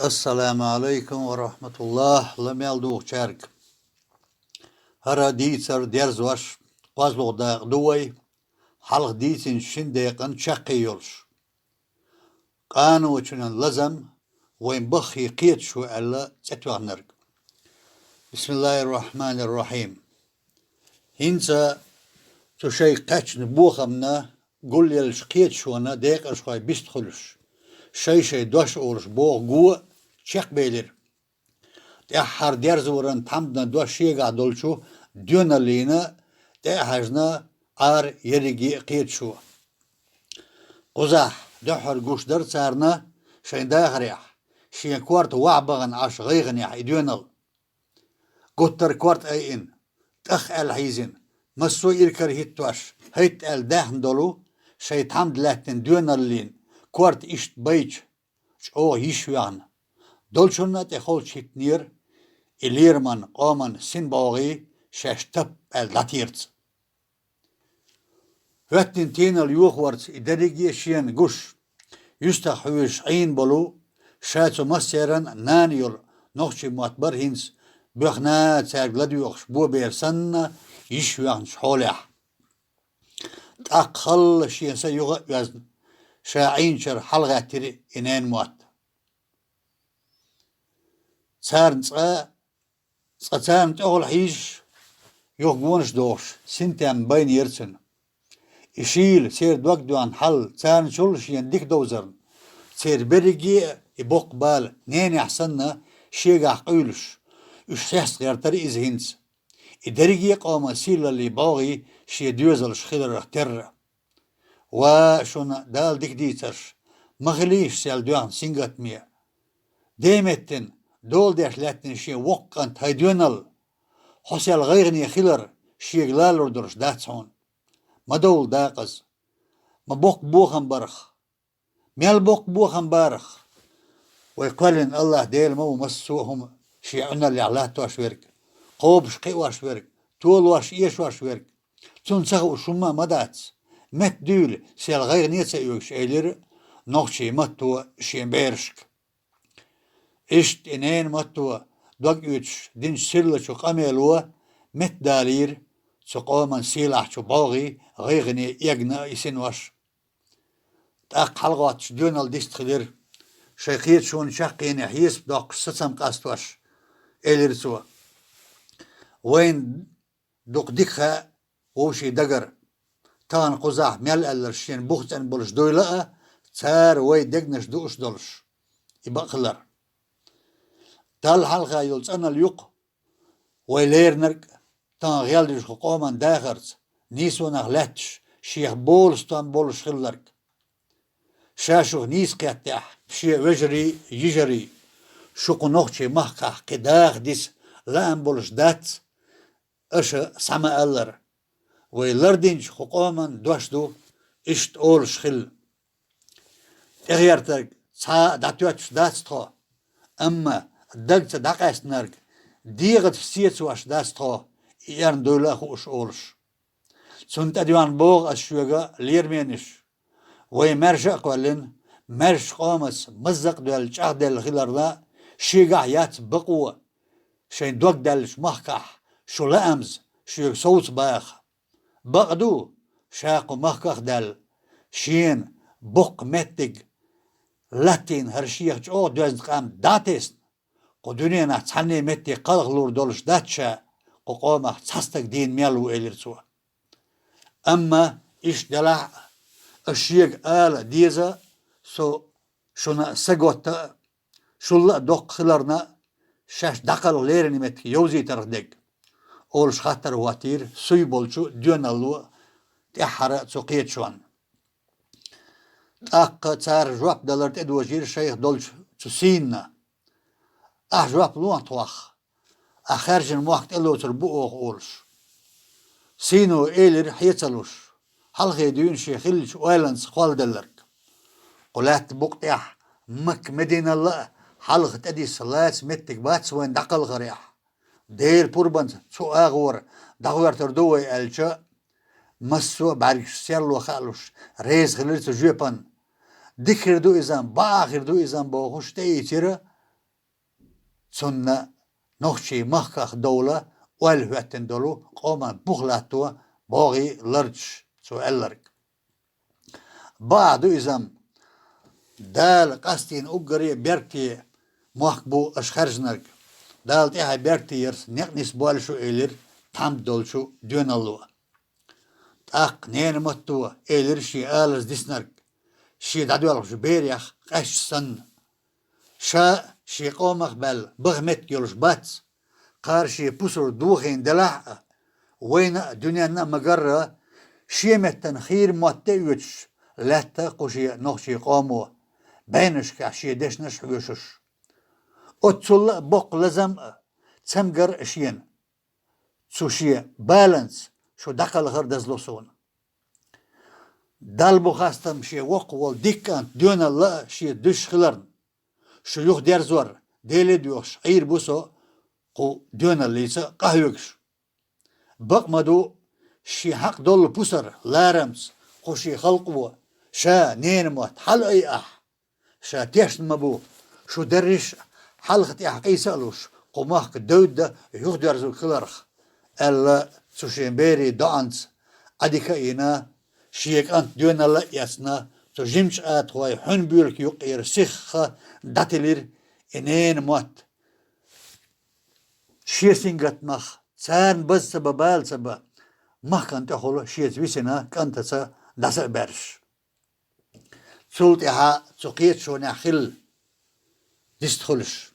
السلام عليكم ورحمة الله. لم يلدوه شارك هرا ديتر ديرزوش قازلو داق دوي حلق ديتن شنديقن شقيولش قانو چنن لزم وين بخي قيت شو ألا تتوغنرق. بسم الله الرحمن الرحيم. هنسا تشي قچن بوخمنا قول يلش قيت شونا ديق أشخاي بيستخلش شي دوش أورش بوغ قوة شق بيلر تأحر ديرزورن تمدنا دوش شيقا دولشو ديونا لينا تأحجنا عار يريقي قيت شو قزاح دحر قوش در سارنا شين داخر يح شين كوارت وعبغن عش غيغن يح يديونل قطر كوارت اين تخ الحيزن مسو إركر هيتواش هيت داخن دولو شي تحمد لاتن ديونل لين كوارت إشت بيج شو يشوان دولشونا تخول شيتنير إليرمان قومن سن باغي شاشتب لاتيرت وقتن تين اليوخورت إدريجي شين قش يستحوش عين بلو شاتو مسيرن نانيور نوخشي معتبر هنس بخنا تاق لديوخش بو بيرسن يشوان شحولح تأقل شين سيوغ وزن شاعين شر حلغة تري إنان موات سارن سارن تقول حيش يوغونش دوش سنتين بين يرسن يشيل سير دوك دوان حل سارن شولش ينديك دوزرن سير بريجي يبوق بال نين يحسننا شيغا قيلش يشتحس غير طريق هنس إدريجي قوم سيل اللي باغي شي دوزلش خير تر وشون دال ديك ديترش مغليش سيل دوان سينغت ميا ديمتن دول ديش لاتن شي وقن تايدونل حسيل غيرني خيلر شي غلالور درش داتسون ما دول داقز ما بوخن برخ ميال بوخن برخ ويقولن الله ديل مو مسوهم شي عنا اللي علاه تواش ورك قوبش قي واش ورك تول واش إيش واش ورك تون سخو شما مداتس مت دول سيل غير نيتsa يوش إيلر نوخشي متو شي بيرشك إشت إنين متو دوك يوتش دين سيلة قميلوا مت دالير سقومن سيلاح شو باغي غيغني يغنا يسنوش تاق حلقات دونال ديستخدر شيخيت شون شقين حيس دوق ستسم قاستوش إليرسوا وين دوق ديخا وشي دقر تان قزاح ميال الرشين بوختن بولش دويلقى تار وي دقنش دوش دولش يبقى خلر تال حلقة يولز أنا اليوق ويلير نرق تان غيالدش قومان داخرت نيسو نغلاتش شيخ بولستان بولش خلرك شاشو نيس قيتح شي وجري يجري شوق نوخشي محكح قداخ ديس لان بولش دات اش سما ألر ويلردينش قومان دوشدو اشت أولش خل اغيرتك سا داتواتش داتستو أما دقت دقاس نرق ديغت سيت واش داستو يرن دولا خوش أولش سنت أدوان بوغ الشوغا ليرمينش وي مرشق قولن مرش قامس مزق دول شاه دل خلرنا شيغا يات بقوة شين دوك دلش محكح شو لأمز شيغ صوت باخ بقدو شاقو محكح دل شين بق متق لاتين هرشيخ او دوزن قام داتيس قدوني نح تحني متي قلق لور دولش داتشا قومه تحستك دين ميلو إليرسوا أما إيش دلع الشيخ آل ديزا سو شنا سقوتا شلا دوق خلرنا شاش دقل ليرني متك يوزي تردق أولش خاطر واتير سوي بولشو ديون اللو تحرق سقيت شوان أق تار جواب دلرت إدوجير شيخ دولش تسينا جواب لون توخ أخرجن وقت إلو تربوه أولش سينو إيلر حيتلوش حلقي ديون شيخيلش ويلنس قوال دلرك قلات بقطيح مك مدينة الله حلقة أدي صلاة متك باتس وين دقل غريح دير بوربنت سو أغور دغور تردوي ألشا مسو باريش سيرلو خالوش ريز خلرت جيبان دكر دو إزان باخر دو إزان باخوش تيتير sunna nohçi mahkah dowla والهوتن دولو قوما بغلاتوا باغي لرج سو اللرك بعد إزام دال قاستين أجري بيرتي محبو أشخرجنرك دال تيها بيرتي يرس نقنس بالشو إلير تام دولشو دون الله تاق نين متوا إلير شي آلز ديسنرك شي دادوالك شو بيريخ قش سن شا شي قومك بل بغمت يولش باتس قارشي بوسر دوخين دلع وين دنيانا مقرة شيمتن خير متوش لا قشي نخشي قامو بينش كعشي دشنش حيوشش أتصل بق لازم تسمقر شين تسوشي بالانس شو دقل غير دزلوسون دالبو خاستم شي وق والديكان دون الله شي دش خلرن شو يخ دير زور ديلي ديوش عير بوسو قو دون الليسا قهوكش بقمدو شي حق دول بوسر لارمس قو شي خلقو شا نينموت حل اي شا تيشن مبو شو درش حلقت احقي سألوش قو ماخك دود يخدر زو خلرخ الا سوشين بيري دانس اديكا اينا شيك انت دون الله ياسنا تو جيمش ات خواي حن بيولك يقير سيخ داتلير انين موت شيرسينغت مخ سان بز سبا بال سبا مخ كانت أخلو شيرس ويسنا كانت سا داسا برش سلطها تقيت شونا خل دستخلش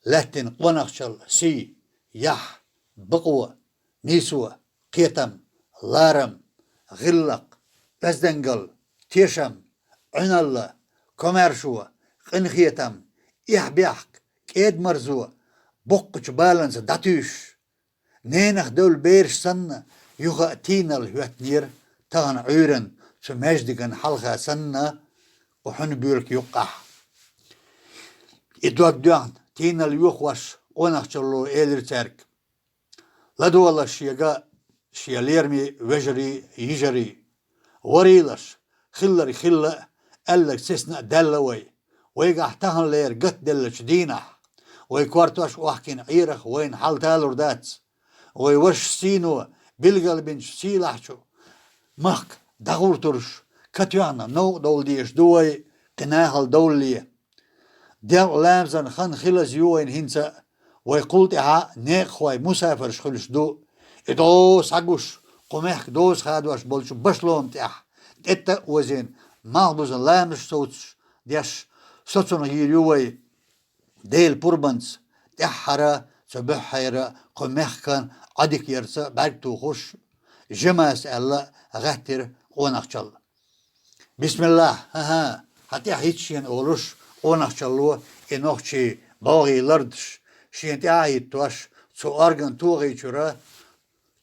لاتن قونخشل سي يح بقوة نيسوة قيتم لارم غلق بزدنقل تيشم عنالله كومرشوة قنخيتم إحبيحك كيد مرزوة بقش بالانس داتوش نينخ دول بيرش سنة يوغا تينا الهوتنير تغن عيرن سو مجدقن حلقة سنة وحن بيولك يقح إدوك دوان تينا اليوخوش قونخ چلو إيلر تارك لدو الله شيغا شياليرمي وجري يجري وريلش خلري خلا ألك سسنا دلوي ويقع تهن لير قت دلش دينح ويكوارتوش واحكين عيرخ وين حال تالور داتس ويوش سينو بالقلبين سيلحشو مخك دغور ترش كتيانا نو دول ديش دوي قناهل دولي ديال لامزن خان خلز يوين هنسا ويقولت إها نيق خواي مسافر شخلش دو إدوس عقوش قميحك دوس خادوش بولشو بشلوم تيح إتا وزين مغبوزن لامش صوتش ديش صوتون هير يوي ديل بوربانس تحرا سبحيرا قميحكان عدك يرسا بارتو خوش جماس الله غاتر قونخشل بسم الله ها حتى هيتشين أولوش قونخشلو إنوخشي باغي لردش شين تعايد توش سو أرغن توغي چورا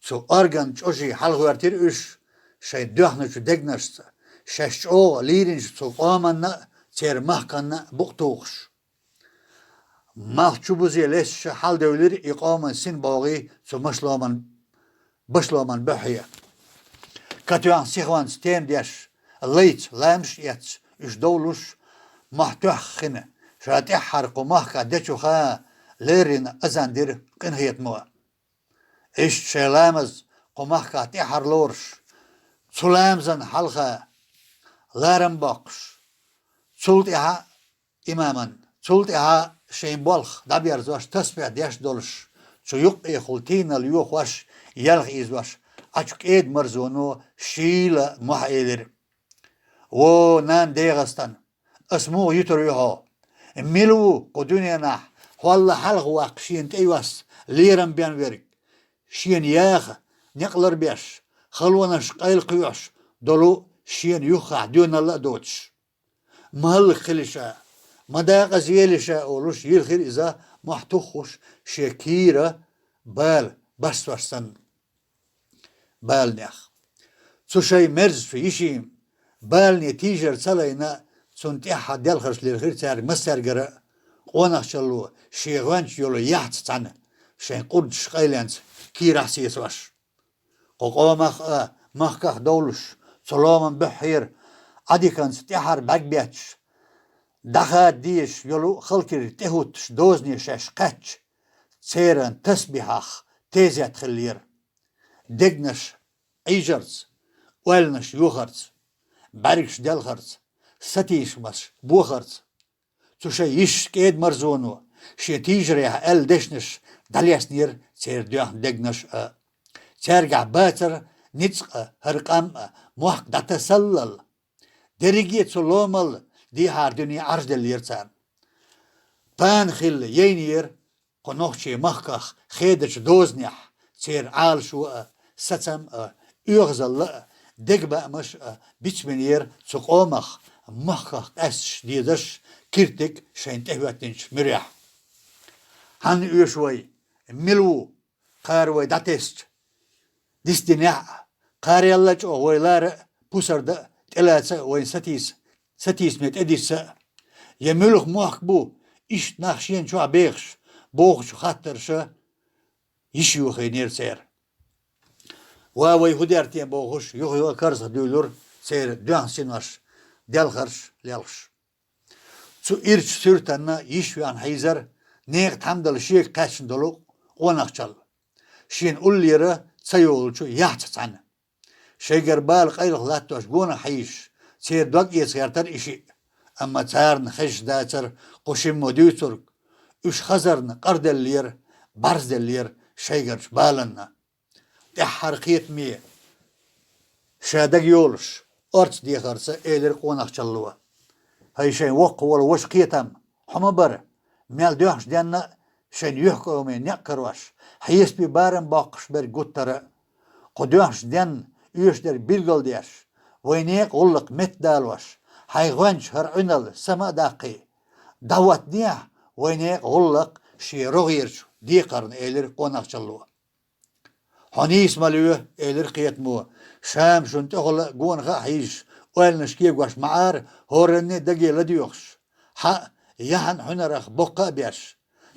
سو أرغن چوشي حلغوارتر إش شاي دوحنا شو دقنش شاش او ليرنش سو قامن تير محكن بقتوخش محچوبوزي ليش حال دولير إقامة سن باغي سو مشلامن بشلامن بحية كتوان سيخوان ستين ديش الليت لامش يتس إش دولوش محتوح خنة شاتح حرقو محكا ديشو خا ليرين أزاندير قنهيت موا إش شلامز قمحكا تحر لورش سلامزن حلقة لارم باقش سلطها إماما سلطها شين بولخ دابير زواش تسبيع ديش دولش شو يقعي خلطين اليوخ واش يلغ إزواش أشك إيد مرزونو شيلة محيلر و نان ديغستان اسمو يتريوها ميلو قدوني ناح والله حلق واق شين تيواس ليرم بيان ويرك شين ياخ نقلر بيش خلونش قيل قيوش دولو شين يخع دون الله دوتش مهل خلشا مداق زيلشا أولوش يلخير إذا محتوخوش شكيرة بال بس ورسن بال نيخ سو شي مرز في يشيم بال نتيجر سلاينا سنتيحا ديالخرش للخير تارك مسارقرا قونخ شلو شيغوانش يولو يحت تانا شين قدش قيلانس كيرا سيسواش قومخ مخكخ دولش سلامن بحير عدي كان ستيحر باك بياتش Daha diş yolu halkir tehut dozni şeş kaç. Seyren tesbihah tezet khillir. Degneş ijers. Welneş yuharz. Barikş delharz. Satişmas buharz. Tuşa iş ked marzonu. Şetijreha el deşneş dalyasnir serdüah degneş. Sergah batır nitska hırkam muhak datasallal. Derigiyet solomal dihar dünya arz delirsan. Pan khil yenir qonoqchi mahkah khedech doznyah ser al şu satsam uğzalla degbamış biçmenir çoqomah mahkah as diyedir kirtik şent ehvatinç mirah. Han üşvay milu qarvay datest distinah qaryallaç oylar pusarda telatsa oyun satis met edisse yemülük muhakbu iş nakşiyen şu abeyx boğuş hattırşı iş yok iner ser. Vay hudertiyen boğuş yok karsa dölür ser dönsinler delharş lelş. Su irç sürtanna iş yan hayzer ne tamdal şey kaçın dolu onakçal. Şin ullere sayolçu yahtsan. Şeyger bal qaylık lattoş gona hayiş ser dog yesgertar işi. Ama çarn xeş daçar qoşim modüsur üç hazarn qardellir barzdellir şeyger balanna tehharqiyet mi şadag yoluş orç diğarsa eler qonaqçallıva hay şey waq wal washqiyatam hama bar mel döhş denna şen yok omen ne karvaş hayes bi baran baqış ber guttara qodöhş den üyüşler bilgol diyaş vayne qolluq met dalvaş hayvanç her ünal sama daqi davat niye vayne qolluq şirogir diqarn eler qonaqçallıva hani ismalü eler qiyatmu şam şunta qola gonga hiş welniş ki gwaş maar horenne dagela diyox ha yahan hunaraq boqa biyaş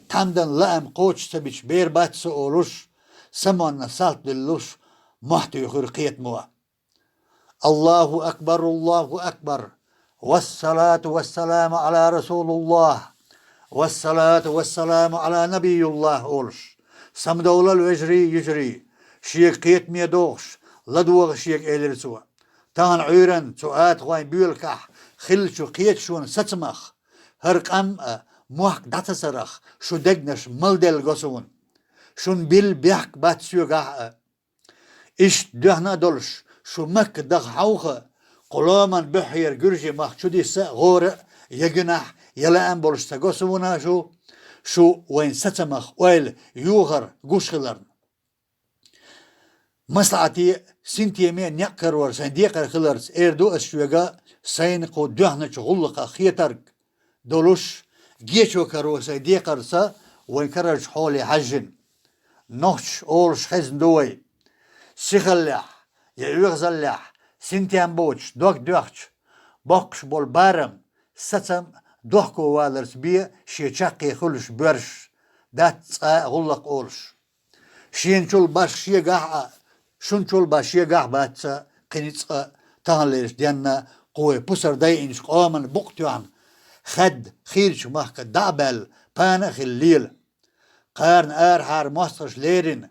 tamdan laam qoç tabiç berbatsa oluş samanna salt dilluş mahtu yukhur qiyatmu Allahu akbar Allahu akbar والصلاة والسلام على رسول الله والصلاة والسلام على نبي الله أولش سمدولا الوجري يجري شيك قيت ميدوغش لدوغ شيك إيلرسوا تان عيرن سوآت غاين بيولكح خلشو قيت شون ستمخ هرقام موحك داتسرخ شو دقنش ملدل غسون شون بيل بيحك باتسيو غاح إش دهنا دولش شو مك دغ حوخه قلامان بحير جرجي مخشوديسا غور يجنح يلام بولشتا غسونا شو وين ستمخ ويل يوغر غوشخلرن مصلحتي سنتيمين نقر ورسين ديقر خلرس اردو اسشوغا سين قو دهنچ غلقا خيترك دولوش جيشو كروسا ديقرسا وين كرج حولي حجن نوش اولش خزن دوي سيخلح يغزلح Sintiam boç, dok dökç, bakış bol barım, satsam dokku valers bir şeçakki xuluş börş, dat gullak oluş. Şinçul baş şegah, şunçul baş şegah batsa, qinitsa tanleriş diyanna qoy pusar day inş qaman buqtuan, xad xirç mahka dabel, pana xillil, qarn har mastış lerin,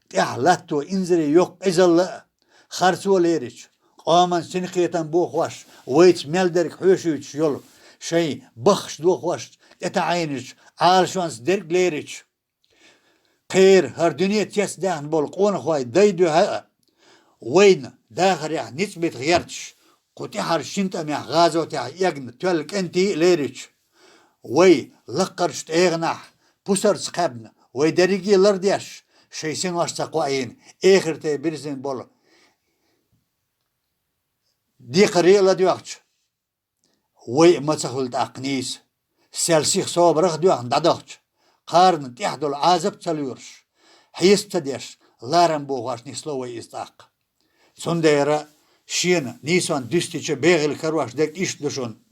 tehlattu inziri yok izalla, xarsu leriç. Aman seni qiyatan bu xoş, weyt melderk höşüç yol, şey baxş du xoş, eta ayniç, alşans derk leriç. Qeyr her dünya tesdan bol qon xoy daydu ha. Weyn daxir ya nisbet gıyarç. Quti har şinta mi gazot ya yagn tölk enti leriç. Wey laqarşt eğnah, pusar sıqabna, wey derigi lar diyaş. Şeysin açsa qoyin, ehirte birzin bol. دي قرية ديوخش وي ما تخل تقنيس سالسيخ صوب رخ ديوخ دادوخش قارن تحدو العازب تليورش حيست تديش لارن بوغاش نسلو وي استاق سنديرا شين نيسان دستيچ بيغل كرواش ديك إش دشون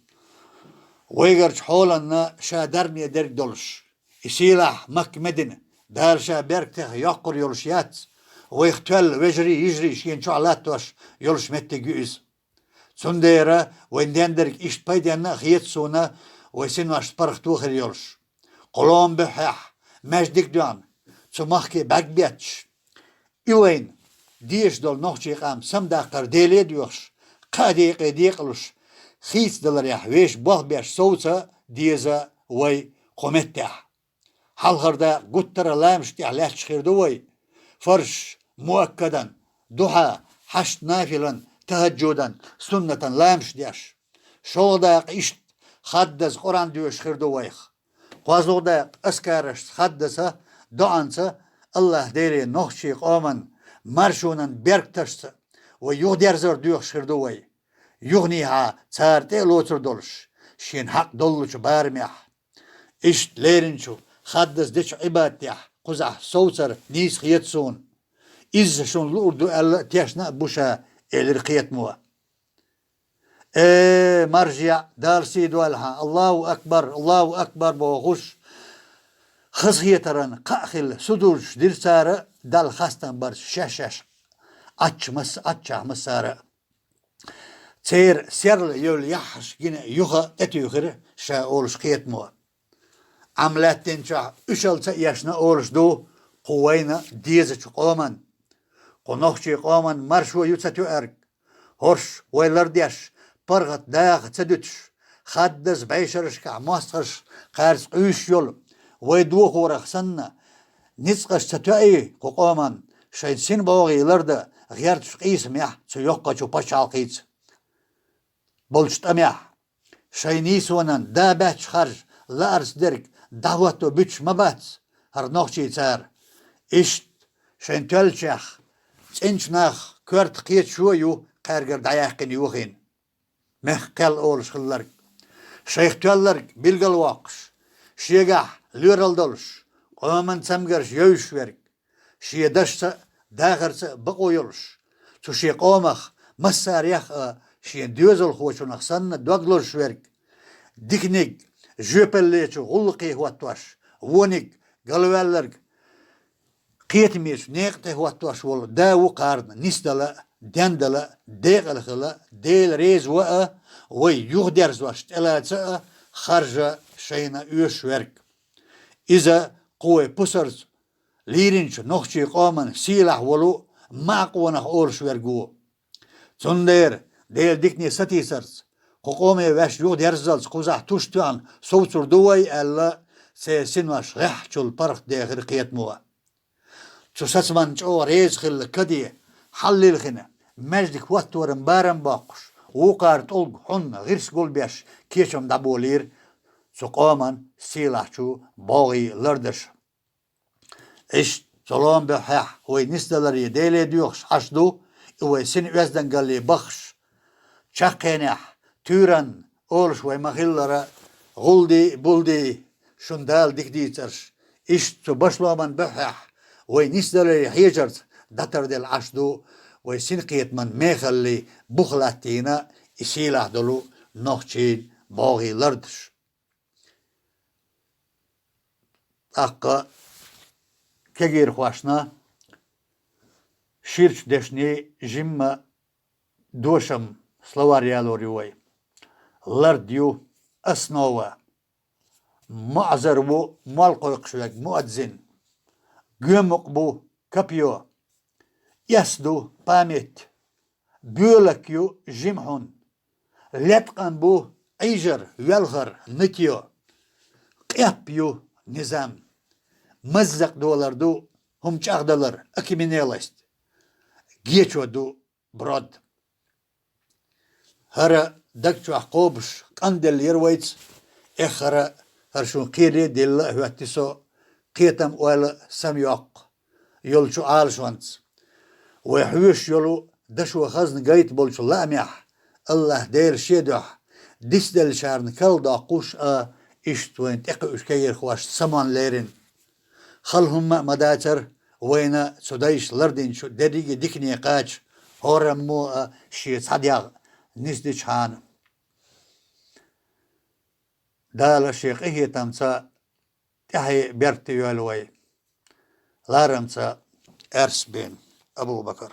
ويغرش حولنا شادرني درك دولش إسيلاح مك مدن دارشا برك تخ يقر يولشيات ويختل وجري يجري شين شعلات توش يولش متى جوز Sondera wendenderk iş paydanna xiyet sona ويسين واش برخ توخر يولش قلوم بحيح مجدك دوان تمخكي باك بيتش إوين ديش دول نوخشي قام سمدا قرديلي ديوش قاديق ديقلش خيس دلريح ويش بوخ بيش صوتا ديزا وي قومتح حالخردا قطر لامش تحلاتش خير دوي فرش مؤكدا ضحى حشت نافلا تهجدا سنة لامش ديش شوضاق إشت خدز قرآن ديوش خير دويخ قوازوضاق أسكارش خدسة دعانسة الله ديري نوخشي قومن مرشونا بيركتشت ويغديرزر ديوش خير دوي يغنيها تارتي لوتر دولش شين حق دولش بارميح إشت ليرنشو خدس ديش عبادتيح قزح صوتر نيس خيتسون إز شون لوردو ألا تيشنا بوشا الرقيت موا مرجع دار سيد والها الله أكبر بوغوش خصيترن قاخل سدورش دير سارة دال خاستن برش شاش أتشا مسارة تير سيرل يول يحش جينا يوخا اتيوخر شا أولش قيت موا عملات تنشا اشل يشنا أولش دو قوينا ديزش قومن قنوخشي قومن مرشو يوتساتو أرك هرش ويلرديش برغت داغ تدوتش خدز بيشرش كعماسترش قارس قيش يول ويدوخ ورخصنا نتسقش تتوئي قومن شايد سين بوغي لرد غيرتش قيس ميح سيوقع شو باشال قيس بولشت أميح شاينيس ونن دا باتش خرج لارس درك دعوتو بيتش مبات هرنوخشي تار إشت شاين تولشيخ تنشناخ كورت قيت شويو قارقر دعياقين يوخين مخ قل أولش خلرك شيخ تولرك بلغل واقش شيقاح ليرال دولش قومن تمغرش يوش ورك شيدشت داغرس بقو يولش تو شي قومخ مسار يخ شين ديوزل خوشونخ سن دوغلوش ورك ديكنيك جوبليتشو غلقي هواتواش ونيك قلوالرك قيتميش نيقته هواتواش وول داو قارن نسدلا دندلا ديغلخلا ديل ريز وقا وي يغدرز واش تلاتسا خرج شينا يوش ورك إذا قوي بسرز ليرينش نوخشي قومن سيلح ولو معقونخ أورش ورقو تندير ديل ديكني ستيسرز قومي واش يغدرزلز قوزح توشتوان صوتر دوي ألا سيسنواش غحشو البرخ ديغر قيت موا تسسمن جو ريز خل كدي حلل خنا مجدك واتور مبارم باقش وقارت ألق حن غيرس قول بيش كيشم دابولير سقاما سيلاحشو باغي لردش إش سلام بحيح وي نسدلر يديلي ديوخش حشدو وي سن وزدن قال لي بخش شاقينح تورن أولش وي مخيلر غلدي بولدي شندال ديك ديترش إش تبشلومن بحيح وي نسدلر يحيجرت دتر ديل عشدو وي سن قيت من ميخلي بخلاتينا إسيلاح دلو نوخشين باغي لردش أقا كغير خواشنا شيرش دشني جمع دوشم سلواريالو ريوي لرديو أسنوا معذر بو مالقو يقشوك مؤذن قيمق بو كبيو يسدو باميت بيولكيو جمحون لتقن بو عيجر يلغر نتيو قيابيو نظام مزق دولار دو هم چاقدالر اكيمينيلاست گيچو دو برود هر دكچو عقوبش قندل يرويتس اخر هرشون قيري دل هواتيسو قيتم ولا سميوق يولشو عالشوانس ويحوش يولو دشو خزن قيت بولشو لاميح الله دير شيدوح ديس دل شارن كل داقوش اشتوين تقو اشكير خواش سمان ليرين خلهم مداتر وين سودايش لردين شو دريجي ديكني قاج هورم مو شي صديق نسدش هان دال شيخ إيه تمسا تحي بيرتي يولوي لارمسا أرس بين أبو بكر